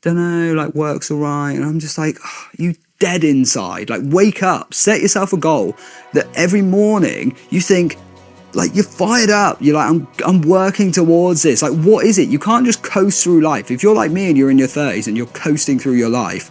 don't know, like work's all right. And I'm just like, oh, you dead inside. Like, wake up, set yourself a goal that every morning you think, like, you're fired up. You're like, I'm working towards this. Like, what is it? You can't just coast through life. If you're like me and you're in your 30s and you're coasting through your life,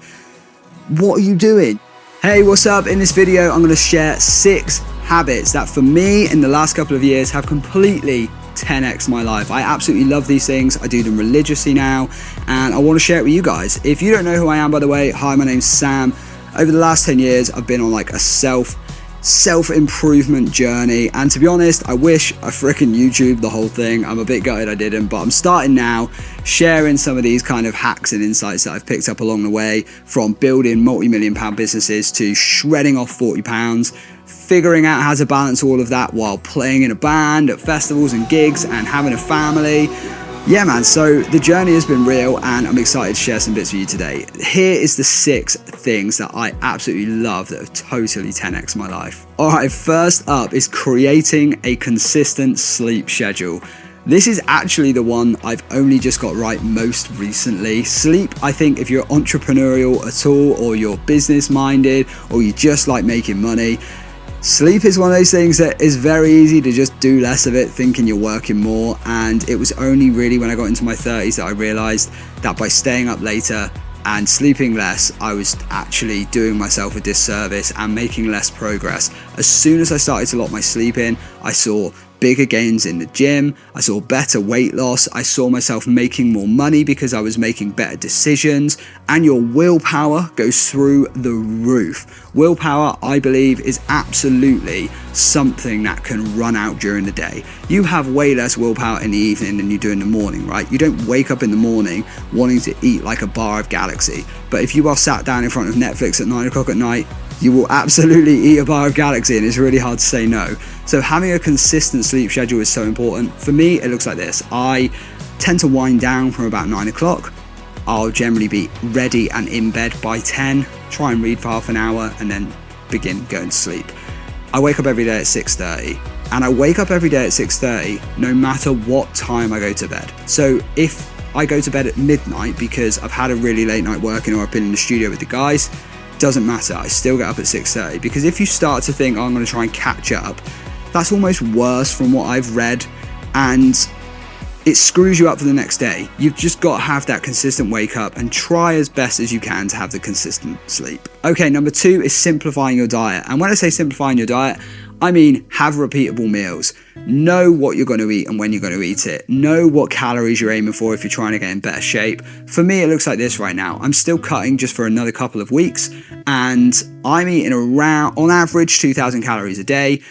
what are you doing? Hey, what's up? In this video, I'm going to share 6 habits that for me in the last couple of years have completely 10x my life. I absolutely love these things. I do them religiously now, and I want to share it with you guys. If you don't know who I am, by the way, hi, my name's Sam. Over the last 10 years, I've been on like a self-improvement journey, and to be honest, I wish I frickin' YouTube the whole thing. I'm a bit gutted I didn't, but I'm starting now, sharing some of these kind of hacks and insights that I've picked up along the way, from building multi-million-pound businesses to shredding off 40 pounds, figuring out how to balance all of that while playing in a band at festivals and gigs and having a family. Yeah, man, so the journey has been real, and I'm excited to share some bits with you today. Here is the 6 things that I absolutely love that have totally 10x my life. All right, first up is creating a consistent sleep schedule. This is actually the one I've only just got right most recently. Sleep, I think if you're entrepreneurial at all, or you're business minded, or you just like making money, sleep is one of those things that is very easy to just do less of it, thinking you're working more. And it was only really when I got into my 30s that I realized that by staying up later and sleeping less, I was actually doing myself a disservice and making less progress. As soon as I started to lock my sleep in, I saw bigger gains in the gym, I saw better weight loss, I saw myself making more money because I was making better decisions, and your willpower goes through the roof. Willpower, I believe, is absolutely something that can run out during the day. You have way less willpower in the evening than you do in the morning, right? You don't wake up in the morning wanting to eat like a bar of Galaxy, but if you are sat down in front of Netflix at 9 o'clock at night, you will absolutely eat a bar of Galaxy, and it's really hard to say no. So having a consistent sleep schedule is so important. For me, it looks like this. I tend to wind down from about 9 o'clock. I'll generally be ready and in bed by 10, try and read for half an hour, and then begin going to sleep. I wake up every day at 6:30, and I wake up every day at 6:30 no matter what time I go to bed. So if I go to bed at midnight because I've had a really late night working, or I've been in the studio with the guys, doesn't matter, I still get up at 6:30, because if you start to think, oh, I'm going to try and catch up, that's almost worse from what I've read, and it screws you up for the next day. You've just got to have that consistent wake up and try as best as you can to have the consistent sleep. Okay, number 2 is simplifying your diet. And when I say simplifying your diet, I mean have repeatable meals. Know what you're going to eat and when you're going to eat it. Know what calories you're aiming for if you're trying to get in better shape. For me, it looks like this right now. I'm still cutting just for another couple of weeks, and I'm eating around, on average, 2,000 calories a day.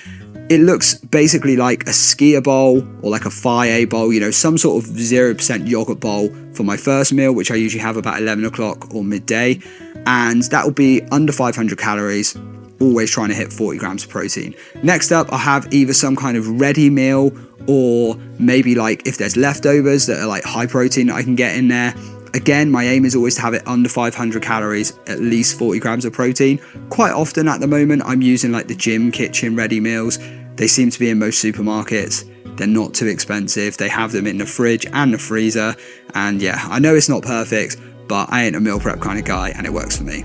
It looks basically like a skier bowl or like a Faye bowl, you know, some sort of 0% yogurt bowl for my first meal, which I usually have about 11 o'clock or midday. And that will be under 500 calories, always trying to hit 40 grams of protein. Next up, I'll have either some kind of ready meal, or maybe like if there's leftovers that are like high protein that I can get in there. Again, my aim is always to have it under 500 calories, at least 40 grams of protein. Quite often at the moment, I'm using like the gym kitchen ready meals. They seem to be in most supermarkets. They're not too expensive. They have them in the fridge and the freezer. And yeah, I know it's not perfect, but I ain't a meal prep kind of guy, and it works for me.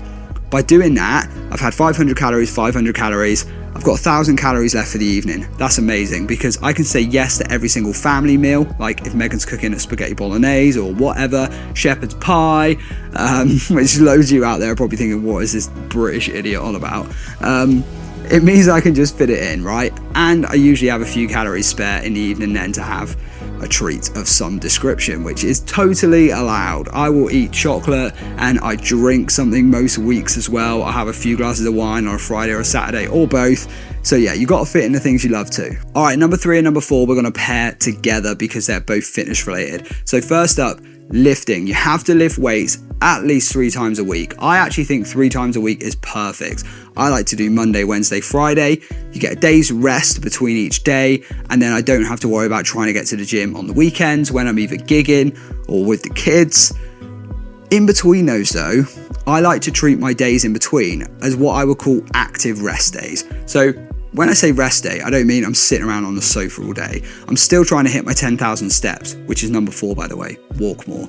By doing that, I've had 500 calories, 500 calories. I've got 1,000 calories left for the evening. That's amazing, because I can say yes to every single family meal. Like if Megan's cooking a spaghetti bolognese or whatever, shepherd's pie, which loads of you out there are probably thinking, what is this British idiot on about? It means I can just fit it in, right? And I usually have a few calories spare in the evening then to have a treat of some description, which is totally allowed. I will eat chocolate and I drink something most weeks as well. I have a few glasses of wine on a Friday or a Saturday, or both. So yeah, you got to fit in the things you love too. All right, number 3 and number 4, we're going to pair together because they're both fitness related. So first up, lifting. You have to lift weights at least 3 times a week. I actually think 3 times a week is perfect. I like to do Monday, Wednesday, Friday. You get a day's rest between each day, and then I don't have to worry about trying to get to the gym on the weekends when I'm either gigging or with the kids. In between those though, I like to treat my days in between as what I would call active rest days. So when I say rest day, I don't mean I'm sitting around on the sofa all day. I'm still trying to hit my 10,000 steps, which is number 4, by the way, walk more.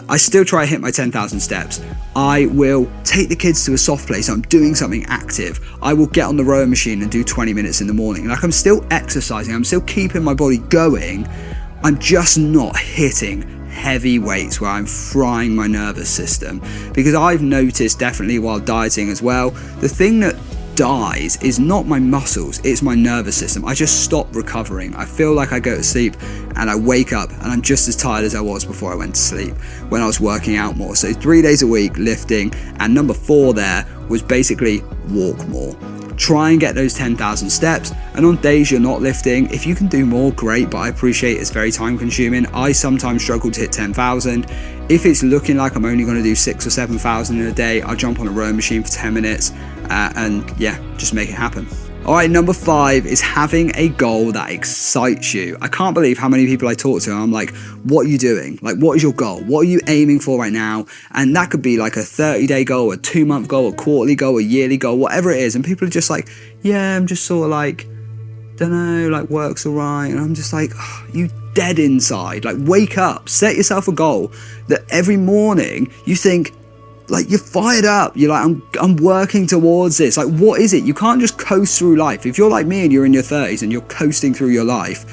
I still try to hit my 10,000 steps. I will take the kids to a soft play, so I'm doing something active. I will get on the rowing machine and do 20 minutes in the morning. Like, I'm still exercising, I'm still keeping my body going. I'm just not hitting heavy weights where I'm frying my nervous system. Because I've noticed, definitely while dieting as well, the thing that dies is not my muscles, it's my nervous system. I just stop recovering. I feel like I go to sleep and I wake up and I'm just as tired as I was before I went to sleep when I was working out more. So 3 days a week lifting, and number 4 there was basically walk more. Try and get those 10,000 steps, and on days you're not lifting, if you can do more, great, but I appreciate it's very time consuming. I sometimes struggle to hit 10,000. If it's looking like I'm only going to do 6,000 or 7,000 in a day, I'll jump on a rowing machine for 10 minutes and yeah, just make it happen. All right, number 5 is having a goal that excites you. I can't believe how many people I talk to and I'm like, what are you doing? Like, what is your goal? What are you aiming for right now? And that could be like a 30-day goal, a 2-month goal, a quarterly goal, a yearly goal, whatever it is. And people are just like, yeah, I'm just sort of like, don't know, like work's all right. And I'm just like, oh, you dead inside. Like, wake up, set yourself a goal that every morning you think, like, you're fired up, you're like, I'm working towards this. Like, what is it? You can't just coast through life. If you're like me and you're in your 30s and you're coasting through your life,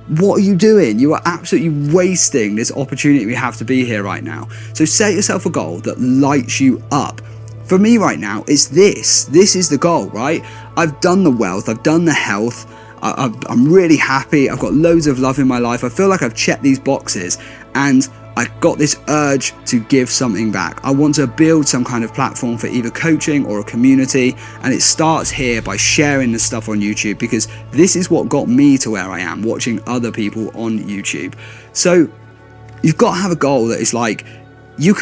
what are you doing? You are absolutely wasting this opportunity we have to be here right now. So set yourself a goal that lights you up. For me right now, it's this is the goal, right? I've done the wealth, I've done the health, I'm really happy, I've got loads of love in my life, I feel like I've checked these boxes, and I got this urge to give something back. I want to build some kind of platform for either coaching or a community, and it starts here by sharing this stuff on YouTube, because this is what got me to where I am, watching other people on YouTube. So you've got to have a goal that is like, you've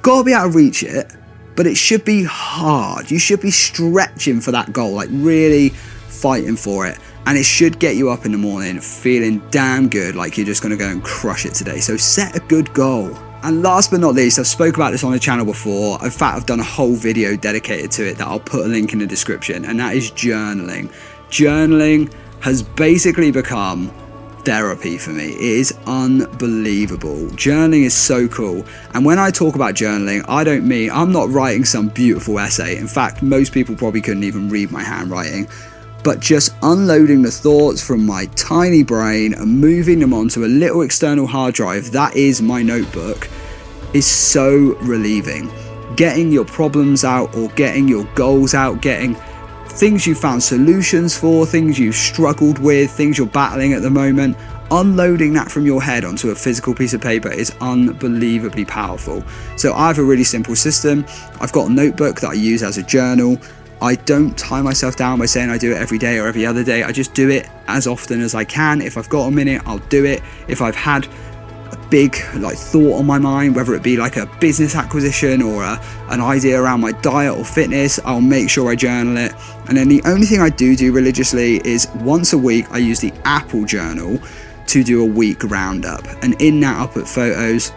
got to be able to reach it, but it should be hard. You should be stretching for that goal, like really fighting for it. And it should get you up in the morning feeling damn good, like you're just going to go and crush it today. So set a good goal. And last but not least, I've spoke about this on the channel before. In fact, I've done a whole video dedicated to it that I'll put a link in the description, and that is journaling. Journaling has basically become therapy for me. It is unbelievable. Journaling is so cool. And when I talk about journaling, I'm not writing some beautiful essay. In fact, most people probably couldn't even read my handwriting. But just unloading the thoughts from my tiny brain and moving them onto a little external hard drive, that is my notebook, is so relieving. Getting your problems out, or getting your goals out, getting things you found solutions for, things you've struggled with, things you're battling at the moment, unloading that from your head onto a physical piece of paper is unbelievably powerful. So I have a really simple system. I've got a notebook that I use as a journal. I don't tie myself down by saying I do it every day or every other day. I just do it as often as I can. If I've got a minute, I'll do it. If I've had a big thought on my mind, whether it be like a business acquisition or an idea around my diet or fitness, I'll make sure I journal it. And then the only thing I do religiously is once a week I use the Apple Journal to do a week roundup. And in that I'll put photos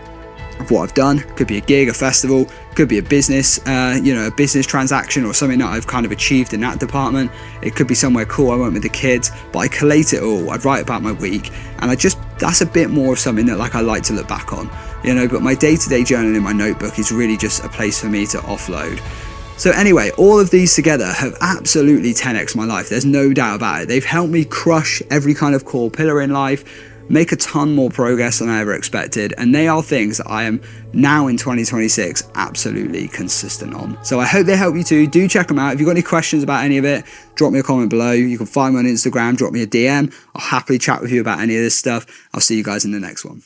of what I've done. Could be a gig, a festival, could be a business, a business transaction or something that I've kind of achieved in that department. It could be somewhere cool I went with the kids, but I collate it all. I write about my week, and that's a bit more of something that I like to look back on, but my day-to-day journal in my notebook is really just a place for me to offload. So anyway, all of these together have absolutely 10x my life. There's no doubt about it. They've helped me crush every kind of core pillar in life, make a ton more progress than I ever expected, and they are things that I am now in 2026 absolutely consistent on. So I hope they help you too. Do check them out. If you've got any questions about any of it, drop me a comment below. You can find me on Instagram, drop me a DM. I'll happily chat with you about any of this stuff. I'll see you guys in the next one.